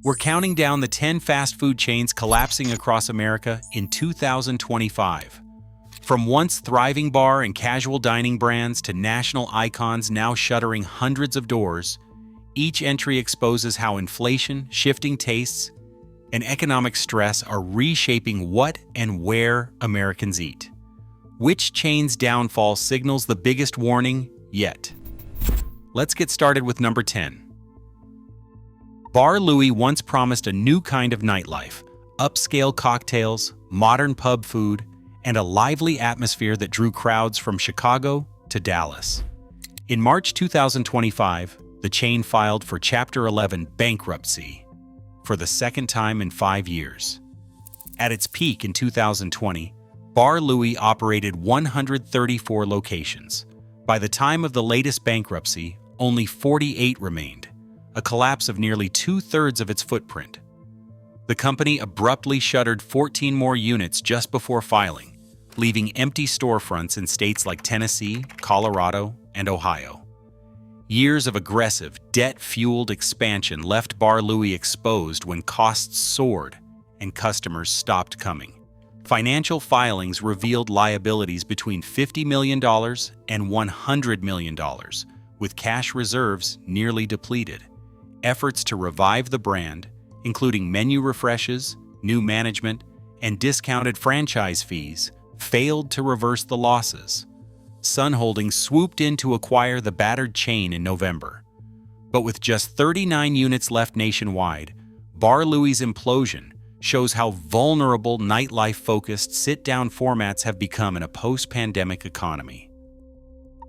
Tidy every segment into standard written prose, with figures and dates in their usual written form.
We're counting down the 10 fast food chains collapsing across America in 2025. From once thriving bar and casual dining brands to national icons now shuttering hundreds of doors, each entry exposes how inflation, shifting tastes, and economic stress are reshaping what and where Americans eat. Which chain's downfall signals the biggest warning yet? Let's get started with number 10. Bar Louie once promised a new kind of nightlife, upscale cocktails, modern pub food, and a lively atmosphere that drew crowds from Chicago to Dallas. In March 2025, the chain filed for Chapter 11 bankruptcy for the second time in 5 years. At its peak in 2020, Bar Louie operated 134 locations. By the time of the latest bankruptcy, only 48 remained, a collapse of nearly 2/3 of its footprint. The company abruptly shuttered 14 more units just before filing, leaving empty storefronts in states like Tennessee, Colorado, and Ohio. Years of aggressive, debt-fueled expansion left Bar Louie exposed when costs soared and customers stopped coming. Financial filings revealed liabilities between $50 million and $100 million, with cash reserves nearly depleted. Efforts to revive the brand, including menu refreshes, new management, and discounted franchise fees, failed to reverse the losses. Sun Holdings swooped in to acquire the battered chain in November. But with just 39 units left nationwide, Bar Louie's implosion shows how vulnerable nightlife-focused sit-down formats have become in a post-pandemic economy.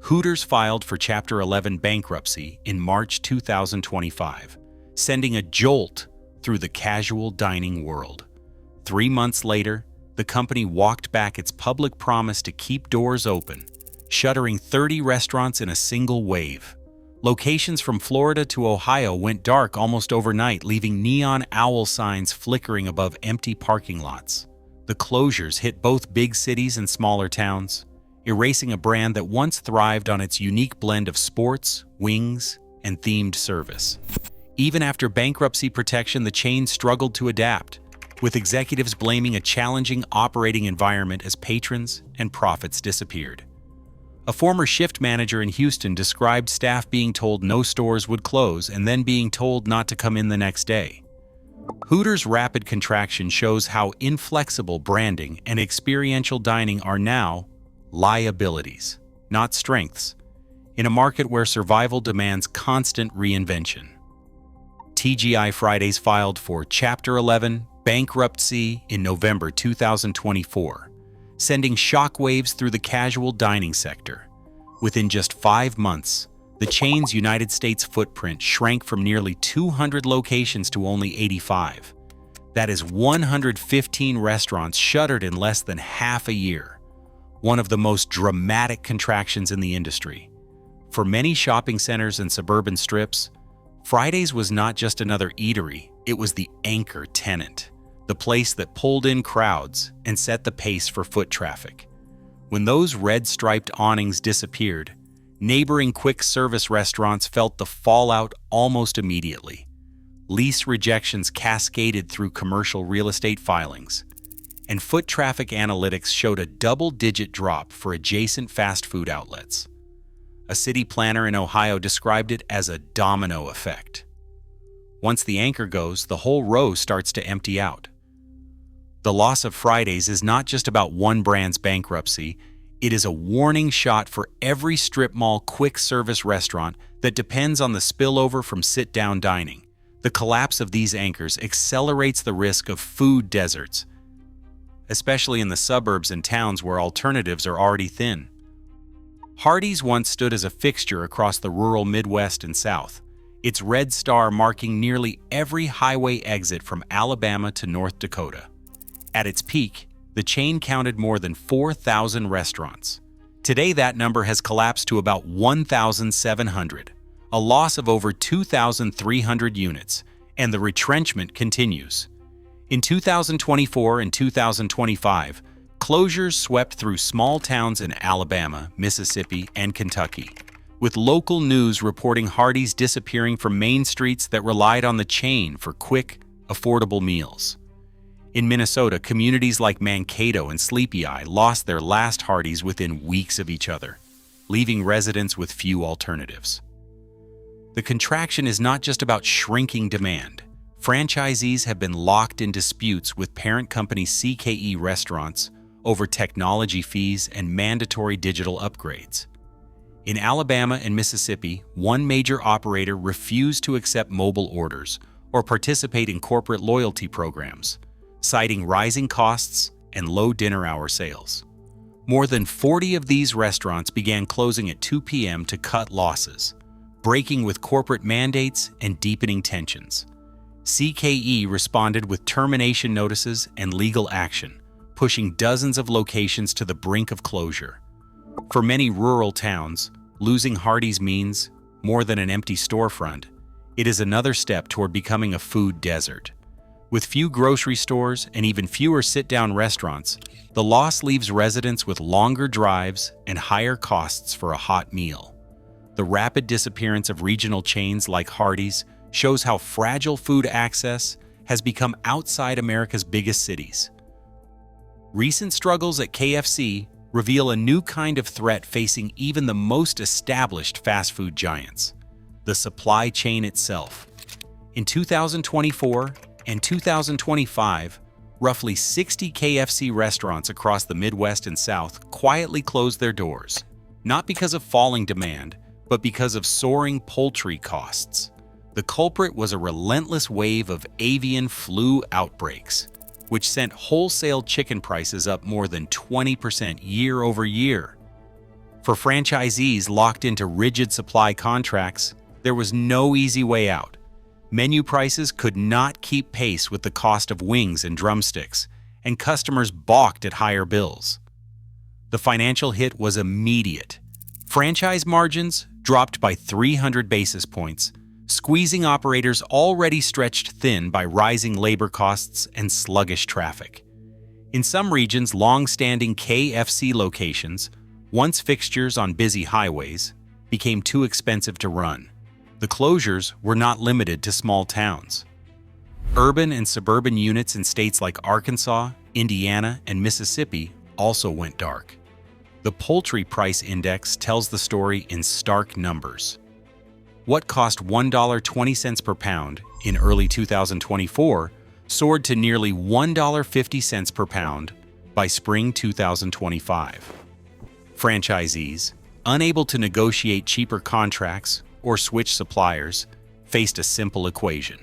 Hooters filed for Chapter 11 bankruptcy in March 2025, sending a jolt through the casual dining world. 3 months later, the company walked back its public promise to keep doors open, shuttering 30 restaurants in a single wave. Locations from Florida to Ohio went dark almost overnight, leaving neon owl signs flickering above empty parking lots. The closures hit both big cities and smaller towns, erasing a brand that once thrived on its unique blend of sports, wings, and themed service. Even after bankruptcy protection, the chain struggled to adapt, with executives blaming a challenging operating environment as patrons and profits disappeared. A former shift manager in Houston described staff being told no stores would close and then being told not to come in the next day. Hooters' rapid contraction shows how inflexible branding and experiential dining are now liabilities, not strengths, in a market where survival demands constant reinvention. TGI Fridays filed for Chapter 11 bankruptcy in November 2024, sending shockwaves through the casual dining sector. Within just 5 months, the chain's United States footprint shrank from nearly 200 locations to only 85. That is 115 restaurants shuttered in less than half a year, one of the most dramatic contractions in the industry. For many shopping centers and suburban strips, Fridays was not just another eatery, it was the anchor tenant, the place that pulled in crowds and set the pace for foot traffic. When those red-striped awnings disappeared, neighboring quick-service restaurants felt the fallout almost immediately. Lease rejections cascaded through commercial real estate filings, and foot traffic analytics showed a double-digit drop for adjacent fast food outlets. A city planner in Ohio described it as a domino effect. Once the anchor goes, the whole row starts to empty out. The loss of Fridays is not just about one brand's bankruptcy, it is a warning shot for every strip mall quick-service restaurant that depends on the spillover from sit-down dining. The collapse of these anchors accelerates the risk of food deserts, especially in the suburbs and towns where alternatives are already thin. Hardee's once stood as a fixture across the rural Midwest and South, its red star marking nearly every highway exit from Alabama to North Dakota. At its peak, the chain counted more than 4,000 restaurants. Today, that number has collapsed to about 1,700, a loss of over 2,300 units, and the retrenchment continues. In 2024 and 2025, closures swept through small towns in Alabama, Mississippi, and Kentucky, with local news reporting Hardee's disappearing from main streets that relied on the chain for quick, affordable meals. In Minnesota, communities like Mankato and Sleepy Eye lost their last Hardee's within weeks of each other, leaving residents with few alternatives. The contraction is not just about shrinking demand. Franchisees have been locked in disputes with parent company CKE Restaurants over technology fees and mandatory digital upgrades. In Alabama and Mississippi, one major operator refused to accept mobile orders or participate in corporate loyalty programs, citing rising costs and low dinner hour sales. More than 40 of these restaurants began closing at 2 p.m. to cut losses, breaking with corporate mandates and deepening tensions. CKE responded with termination notices and legal action, pushing dozens of locations to the brink of closure. For many rural towns, losing Hardee's means more than an empty storefront. It is another step toward becoming a food desert. With few grocery stores and even fewer sit-down restaurants, the loss leaves residents with longer drives and higher costs for a hot meal. The rapid disappearance of regional chains like Hardee's shows how fragile food access has become outside America's biggest cities. Recent struggles at KFC reveal a new kind of threat facing even the most established fast food giants: the supply chain itself. In 2024 and 2025, roughly 60 KFC restaurants across the Midwest and South quietly closed their doors, not because of falling demand, but because of soaring poultry costs. The culprit was a relentless wave of avian flu outbreaks, which sent wholesale chicken prices up more than 20% year over year. For franchisees locked into rigid supply contracts, there was no easy way out. Menu prices could not keep pace with the cost of wings and drumsticks, and customers balked at higher bills. The financial hit was immediate. Franchise margins dropped by 300 basis points, squeezing operators already stretched thin by rising labor costs and sluggish traffic. In some regions, long-standing KFC locations, once fixtures on busy highways, became too expensive to run. The closures were not limited to small towns. Urban and suburban units in states like Arkansas, Indiana, and Mississippi also went dark. The poultry price index tells the story in stark numbers. What cost $1.20 per pound in early 2024 soared to nearly $1.50 per pound by spring 2025. Franchisees, unable to negotiate cheaper contracts or switch suppliers, faced a simple equation: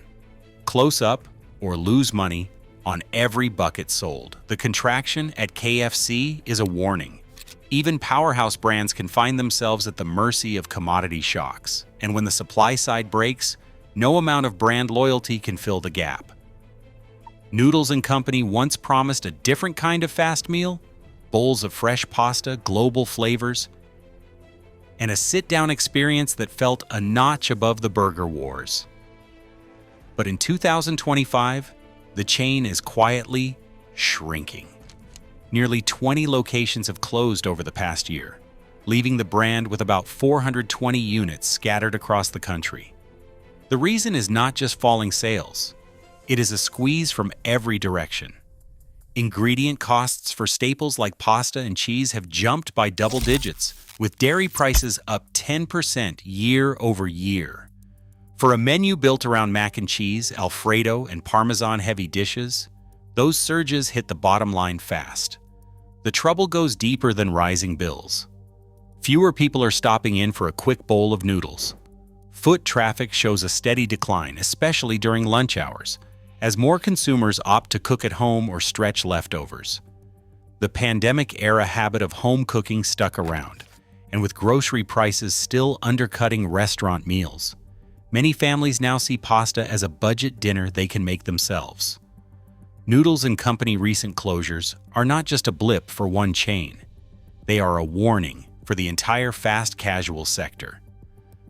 close up or lose money on every bucket sold. The contraction at KFC is a warning. Even powerhouse brands can find themselves at the mercy of commodity shocks, and when the supply side breaks, no amount of brand loyalty can fill the gap. Noodles & Company once promised a different kind of fast meal: bowls of fresh pasta, global flavors, and a sit-down experience that felt a notch above the burger wars. But in 2025, the chain is quietly shrinking. Nearly 20 locations have closed over the past year, leaving the brand with about 420 units scattered across the country. The reason is not just falling sales. It is a squeeze from every direction. Ingredient costs for staples like pasta and cheese have jumped by double digits, with dairy prices up 10% year over year. For a menu built around mac and cheese, Alfredo, and Parmesan-heavy dishes, those surges hit the bottom line fast. The trouble goes deeper than rising bills. Fewer people are stopping in for a quick bowl of noodles. Foot traffic shows a steady decline, especially during lunch hours, as more consumers opt to cook at home or stretch leftovers. The pandemic-era habit of home cooking stuck around, and with grocery prices still undercutting restaurant meals, many families now see pasta as a budget dinner they can make themselves. Noodles & Company recent closures are not just a blip for one chain. They are a warning for the entire fast casual sector.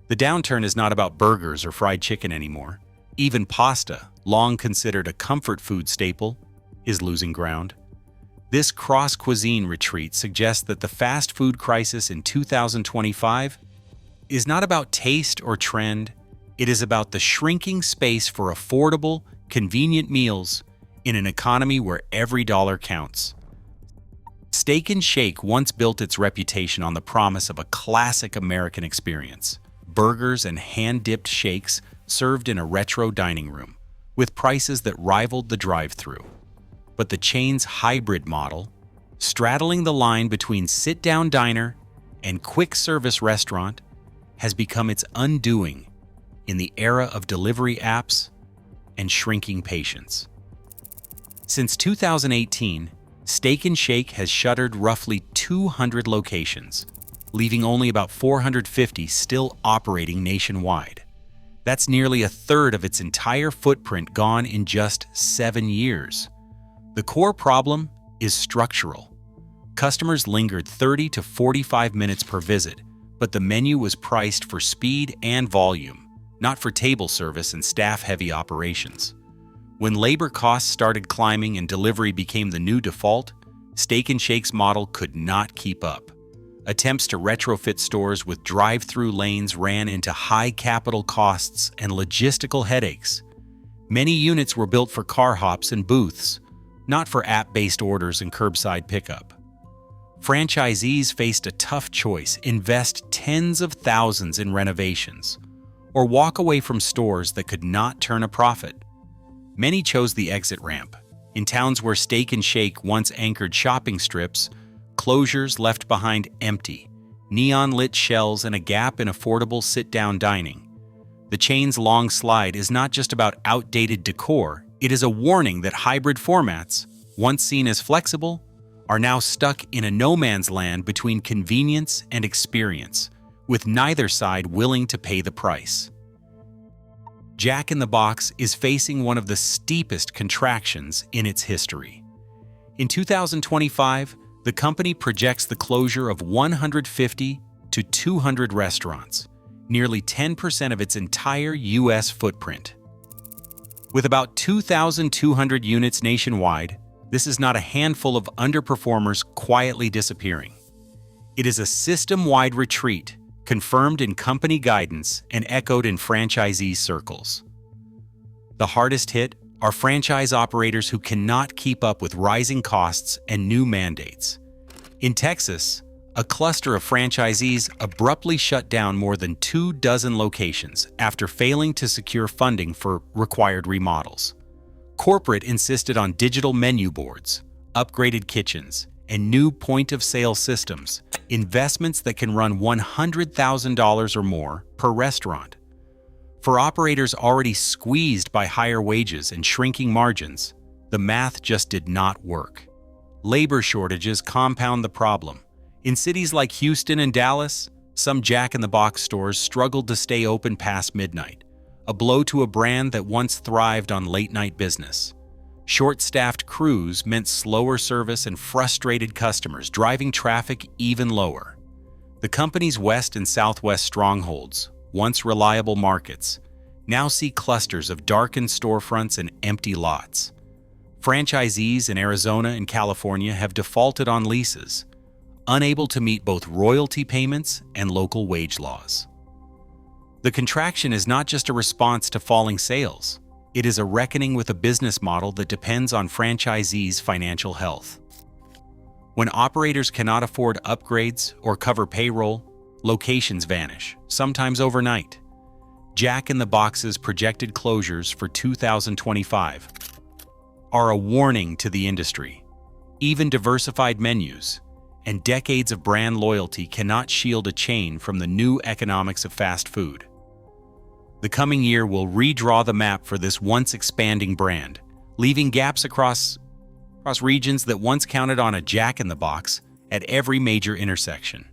The downturn is not about burgers or fried chicken anymore. Even pasta, long considered a comfort food staple, is losing ground. This cross-cuisine retreat suggests that the fast food crisis in 2025 is not about taste or trend. It is about the shrinking space for affordable, convenient meals in an economy where every dollar counts. Steak and Shake once built its reputation on the promise of a classic American experience: burgers and hand-dipped shakes served in a retro dining room, with prices that rivaled the drive-thru. But the chain's hybrid model, straddling the line between sit-down diner and quick-service restaurant, has become its undoing in the era of delivery apps and shrinking patience. Since 2018, Steak and Shake has shuttered roughly 200 locations, leaving only about 450 still operating nationwide. That's nearly a third of its entire footprint gone in just 7 years. The core problem is structural. Customers lingered 30 to 45 minutes per visit, but the menu was priced for speed and volume, not for table service and staff-heavy operations. When labor costs started climbing and delivery became the new default, Steak and Shake's model could not keep up. Attempts to retrofit stores with drive-through lanes ran into high capital costs and logistical headaches. Many units were built for car hops and booths, not for app-based orders and curbside pickup. Franchisees faced a tough choice: invest tens of thousands in renovations, or walk away from stores that could not turn a profit. Many chose the exit ramp. In towns where Steak and Shake once anchored shopping strips, closures left behind empty, neon-lit shells and a gap in affordable sit-down dining. The chain's long slide is not just about outdated decor, it is a warning that hybrid formats, once seen as flexible, are now stuck in a no-man's land between convenience and experience, with neither side willing to pay the price. Jack in the Box is facing one of the steepest contractions in its history. In 2025, the company projects the closure of 150 to 200 restaurants, nearly 10% of its entire U.S. footprint. With about 2,200 units nationwide, this is not a handful of underperformers quietly disappearing. It is a system-wide retreat, confirmed in company guidance and echoed in franchisee circles. The hardest hit are franchise operators who cannot keep up with rising costs and new mandates. In Texas, a cluster of franchisees abruptly shut down more than 24 locations after failing to secure funding for required remodels. Corporate insisted on digital menu boards, upgraded kitchens, and new point-of-sale systems, investments that can run $100,000 or more per restaurant. For operators already squeezed by higher wages and shrinking margins, the math just did not work. Labor shortages compound the problem. In cities like Houston and Dallas, some Jack in the Box stores struggled to stay open past midnight, a blow to a brand that once thrived on late-night business. Short-staffed crews meant slower service and frustrated customers, driving traffic even lower. The company's west and southwest strongholds, once reliable markets, now see clusters of darkened storefronts and empty lots. Franchisees in Arizona and California have defaulted on leases, unable to meet both royalty payments and local wage laws. The contraction is not just a response to falling sales. It is a reckoning with a business model that depends on franchisees' financial health. When operators cannot afford upgrades or cover payroll, locations vanish, sometimes overnight. Jack in the Box's projected closures for 2025 are a warning to the industry. Even diversified menus and decades of brand loyalty cannot shield a chain from the new economics of fast food. The coming year will redraw the map for this once expanding brand, leaving gaps across regions that once counted on a Jack in the Box at every major intersection.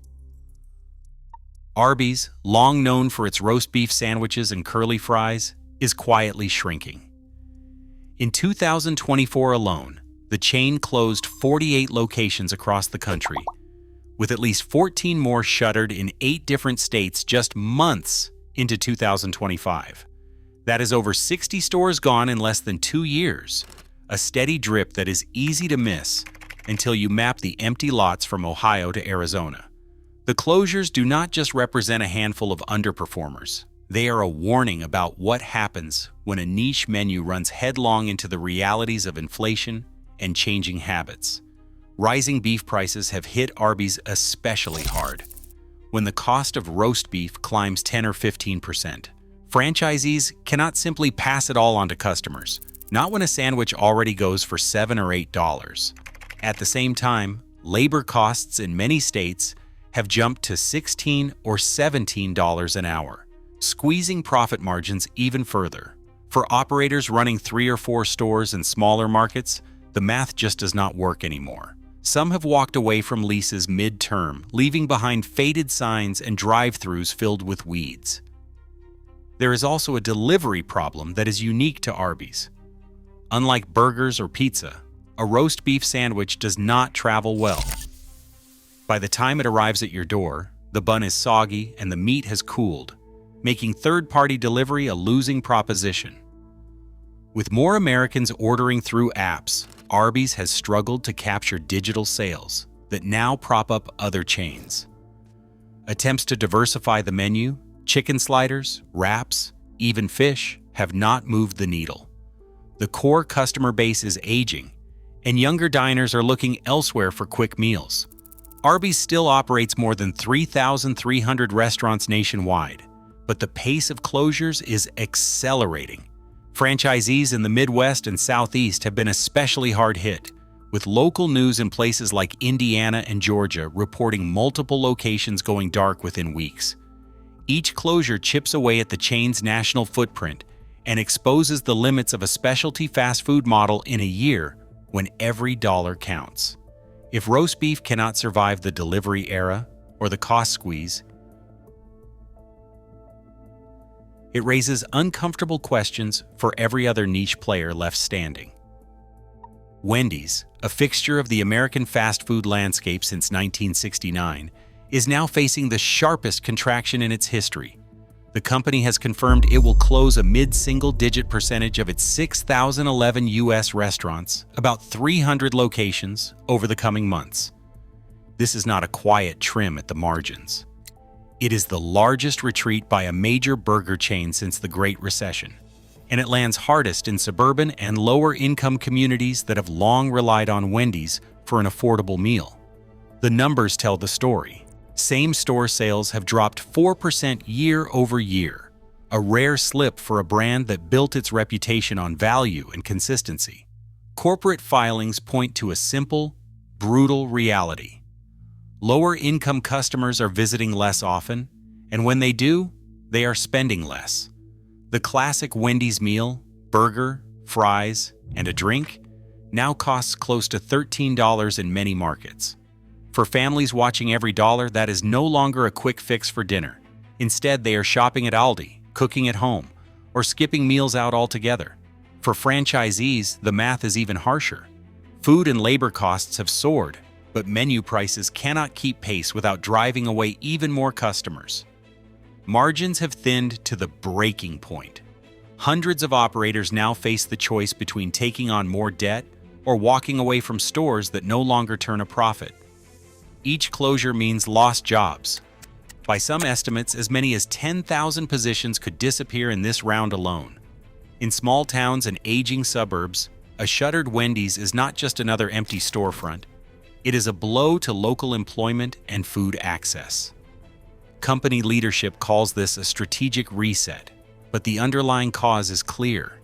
Arby's, long known for its roast beef sandwiches and curly fries, is quietly shrinking. In 2024 alone, the chain closed 48 locations across the country, with at least 14 more shuttered in 8 different states just months into 2025. That is over 60 stores gone in less than 2 years, a steady drip that is easy to miss until you map the empty lots from Ohio to Arizona. The closures do not just represent a handful of underperformers. They are a warning about what happens when a niche menu runs headlong into the realities of inflation and changing habits. Rising beef prices have hit Arby's especially hard. When the cost of roast beef climbs 10 or 15%, franchisees cannot simply pass it all on to customers, not when a sandwich already goes for $7 or $8. At the same time, labor costs in many states have jumped to $16 or $17 an hour, squeezing profit margins even further. For operators running 3 or 4 stores in smaller markets, the math just does not work anymore. Some have walked away from leases mid-term, leaving behind faded signs and drive-thrus filled with weeds. There is also a delivery problem that is unique to Arby's. Unlike burgers or pizza, a roast beef sandwich does not travel well. By the time it arrives at your door, the bun is soggy and the meat has cooled, making third-party delivery a losing proposition. With more Americans ordering through apps, Arby's has struggled to capture digital sales that now prop up other chains. Attempts to diversify the menu, chicken sliders, wraps, even fish, have not moved the needle. The core customer base is aging, and younger diners are looking elsewhere for quick meals. Arby's still operates more than 3,300 restaurants nationwide, but the pace of closures is accelerating. Franchisees in the Midwest and Southeast have been especially hard hit, with local news in places like Indiana and Georgia reporting multiple locations going dark within weeks. Each closure chips away at the chain's national footprint and exposes the limits of a specialty fast food model in a year when every dollar counts. If roast beef cannot survive the delivery era or the cost squeeze, it raises uncomfortable questions for every other niche player left standing. Wendy's, a fixture of the American fast food landscape since 1969, is now facing the sharpest contraction in its history. The company has confirmed it will close a mid-single-digit percentage of its 6,011 U.S. restaurants, about 300 locations, over the coming months. This is not a quiet trim at the margins. It is the largest retreat by a major burger chain since the Great Recession, and it lands hardest in suburban and lower-income communities that have long relied on Wendy's for an affordable meal. The numbers tell the story. Same-store sales have dropped 4% year over year, a rare slip for a brand that built its reputation on value and consistency. Corporate filings point to a simple, brutal reality. Lower-income customers are visiting less often, and when they do, they are spending less. The classic Wendy's meal, burger, fries, and a drink, now costs close to $13 in many markets. For families watching every dollar, that is no longer a quick fix for dinner. Instead, they are shopping at Aldi, cooking at home, or skipping meals out altogether. For franchisees, the math is even harsher. Food and labor costs have soared, but menu prices cannot keep pace without driving away even more customers. Margins have thinned to the breaking point. Hundreds of operators now face the choice between taking on more debt or walking away from stores that no longer turn a profit. Each closure means lost jobs. By some estimates, as many as 10,000 positions could disappear in this round alone. In small towns and aging suburbs, a shuttered Wendy's is not just another empty storefront. It is a blow to local employment and food access. Company leadership calls this a strategic reset, but the underlying cause is clear.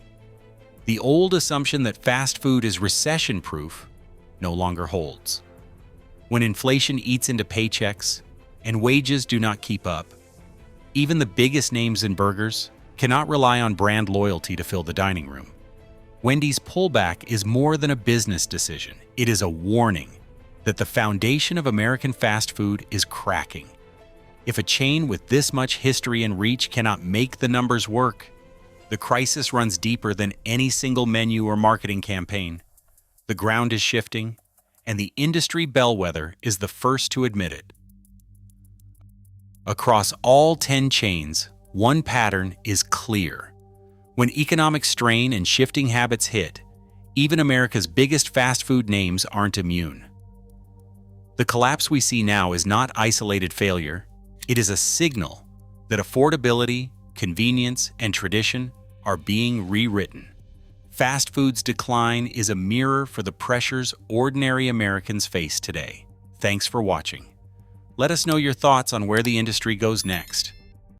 The old assumption that fast food is recession-proof no longer holds. When inflation eats into paychecks and wages do not keep up, even the biggest names in burgers cannot rely on brand loyalty to fill the dining room. Wendy's pullback is more than a business decision. It is a warning that the foundation of American fast food is cracking. If a chain with this much history and reach cannot make the numbers work, the crisis runs deeper than any single menu or marketing campaign. The ground is shifting, and the industry bellwether is the first to admit it. Across all 10 chains, one pattern is clear. When economic strain and shifting habits hit, even America's biggest fast food names aren't immune. The collapse we see now is not isolated failure. It is a signal that affordability, convenience, and tradition are being rewritten. Fast food's decline is a mirror for the pressures ordinary Americans face today. Thanks for watching. Let us know your thoughts on where the industry goes next.